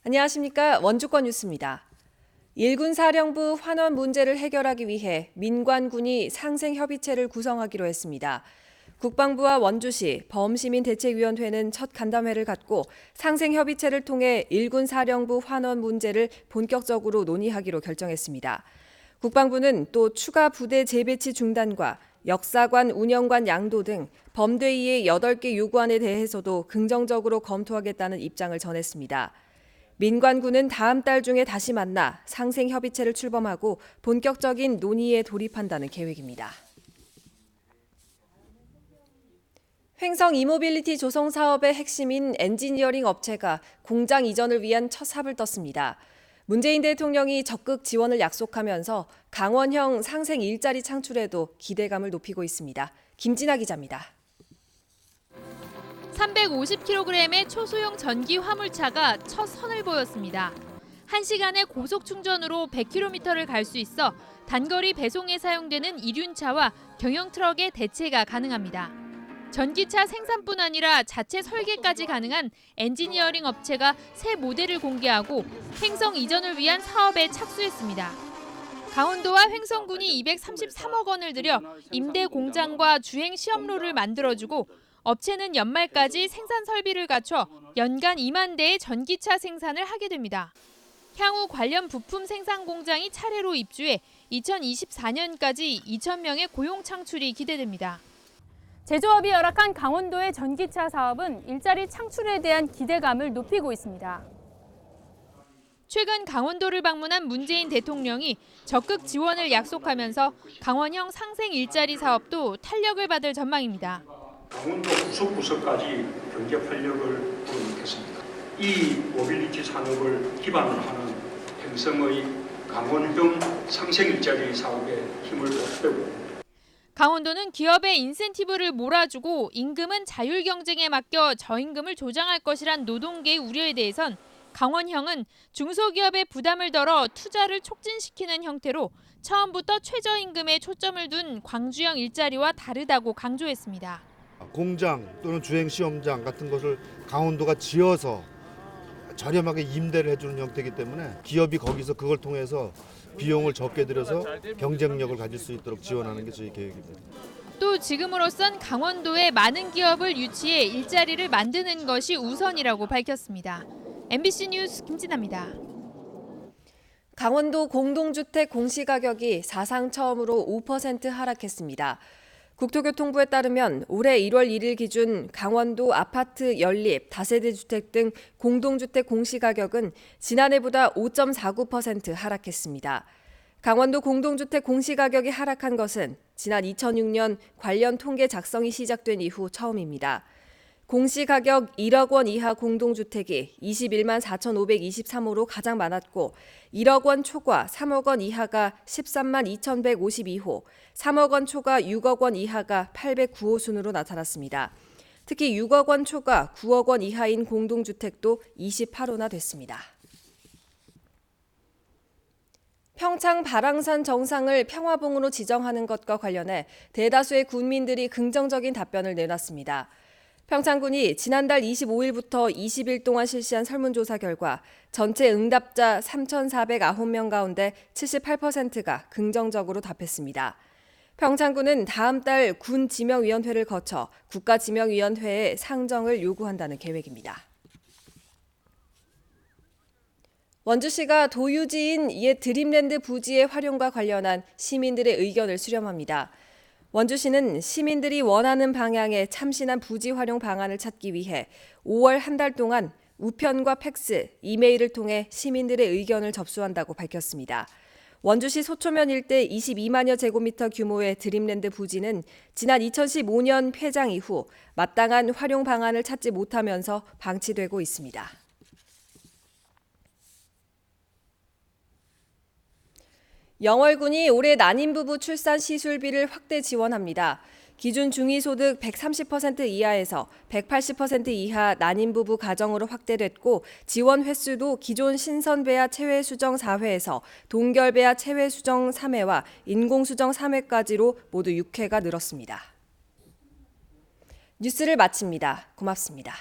안녕하십니까. 원주권 뉴스입니다. 일군사령부 환원 문제를 해결하기 위해 민관군이 상생협의체를 구성하기로 했습니다. 국방부와 원주시 범시민대책위원회는 첫 간담회를 갖고 상생협의체를 통해 일군사령부 환원 문제를 본격적으로 논의하기로 결정했습니다. 국방부는 또 추가 부대 재배치 중단과 역사관 운영관 양도 등 범대위의 8개 요구안에 대해서도 긍정적으로 검토하겠다는 입장을 전했습니다. 민관군은 다음 달 중에 다시 만나 상생협의체를 출범하고 본격적인 논의에 돌입한다는 계획입니다. 횡성 이모빌리티 조성 사업의 핵심인 엔지니어링 업체가 공장 이전을 위한 첫 삽을 떴습니다. 문재인 대통령이 적극 지원을 약속하면서 강원형 상생 일자리 창출에도 기대감을 높이고 있습니다. 김진아 기자입니다. 350kg의 초소형 전기 화물차가 첫 선을 보였습니다. 1시간의 고속 충전으로 100km를 갈 수 있어 단거리 배송에 사용되는 이륜차와 경영 트럭의 대체가 가능합니다. 전기차 생산뿐 아니라 자체 설계까지 가능한 엔지니어링 업체가 새 모델을 공개하고 횡성 이전을 위한 사업에 착수했습니다. 강원도와 횡성군이 233억 원을 들여 임대 공장과 주행 시험로를 만들어주고 업체는 연말까지 생산 설비를 갖춰 연간 2만 대의 전기차 생산을 하게 됩니다. 향후 관련 부품 생산 공장이 차례로 입주해 2024년까지 2,000명의 고용 창출이 기대됩니다. 제조업이 열악한 강원도의 전기차 사업은 일자리 창출에 대한 기대감을 높이고 있습니다. 최근 강원도를 방문한 문재인 대통령이 적극 지원을 약속하면서 강원형 상생 일자리 사업도 탄력을 받을 전망입니다. 강원도 구석구석까지 경제 활력을 불어넣겠습니다. 이 모빌리티 산업을 기반으로 하는 횡성의 강원형 상생 일자리 사업에 힘을 보태고 강원도는 기업의 인센티브를 몰아주고 임금은 자율 경쟁에 맡겨 저임금을 조장할 것이란 노동계의 우려에 대해선 강원형은 중소기업의 부담을 덜어 투자를 촉진시키는 형태로 처음부터 최저임금에 초점을 둔 광주형 일자리와 다르다고 강조했습니다. 공장 또는 주행시험장 같은 것을 강원도가 지어서 저렴하게 임대를 해주는 형태이기 때문에 기업이 거기서 그걸 통해서 비용을 적게 들여서 경쟁력을 가질 수 있도록 지원하는 게 저희 계획입니다. 또 지금으로선 강원도에 많은 기업을 유치해 일자리를 만드는 것이 우선이라고 밝혔습니다. MBC 뉴스 김진아입니다. 강원도 공동주택 공시가격이 사상 처음으로 5% 하락했습니다. 국토교통부에 따르면 올해 1월 1일 기준 강원도 아파트 연립, 다세대 주택 등 공동주택 공시가격은 지난해보다 5.49% 하락했습니다. 강원도 공동주택 공시가격이 하락한 것은 지난 2006년 관련 통계 작성이 시작된 이후 처음입니다. 공시가격 1억 원 이하 공동주택이 21만 4,523호로 가장 많았고 1억 원 초과 3억 원 이하가 13만 2,152호, 3억 원 초과 6억 원 이하가 809호 순으로 나타났습니다. 특히 6억 원 초과 9억 원 이하인 공동주택도 28호나 됐습니다. 평창 발왕산 정상을 평화봉으로 지정하는 것과 관련해 대다수의 군민들이 긍정적인 답변을 내놨습니다. 평창군이 지난달 25일부터 20일 동안 실시한 설문조사 결과 전체 응답자 3,409명 가운데 78%가 긍정적으로 답했습니다. 평창군은 다음 달 군 지명위원회를 거쳐 국가지명위원회에 상정을 요구한다는 계획입니다. 원주시가 도유지인 옛 드림랜드 부지의 활용과 관련한 시민들의 의견을 수렴합니다. 원주시는 시민들이 원하는 방향의 참신한 부지 활용 방안을 찾기 위해 5월 한 달 동안 우편과 팩스, 이메일을 통해 시민들의 의견을 접수한다고 밝혔습니다. 원주시 소초면 일대 22만여 제곱미터 규모의 드림랜드 부지는 지난 2015년 폐장 이후 마땅한 활용 방안을 찾지 못하면서 방치되고 있습니다. 영월군이 올해 난임 부부 출산 시술비를 확대 지원합니다. 기준 중위소득 130% 이하에서 180% 이하 난임 부부 가정으로 확대됐고 지원 횟수도 기존 신선배아 체외 수정 4회에서 동결배아 체외 수정 3회와 인공 수정 3회까지로 모두 6회가 늘었습니다. 뉴스를 마칩니다. 고맙습니다.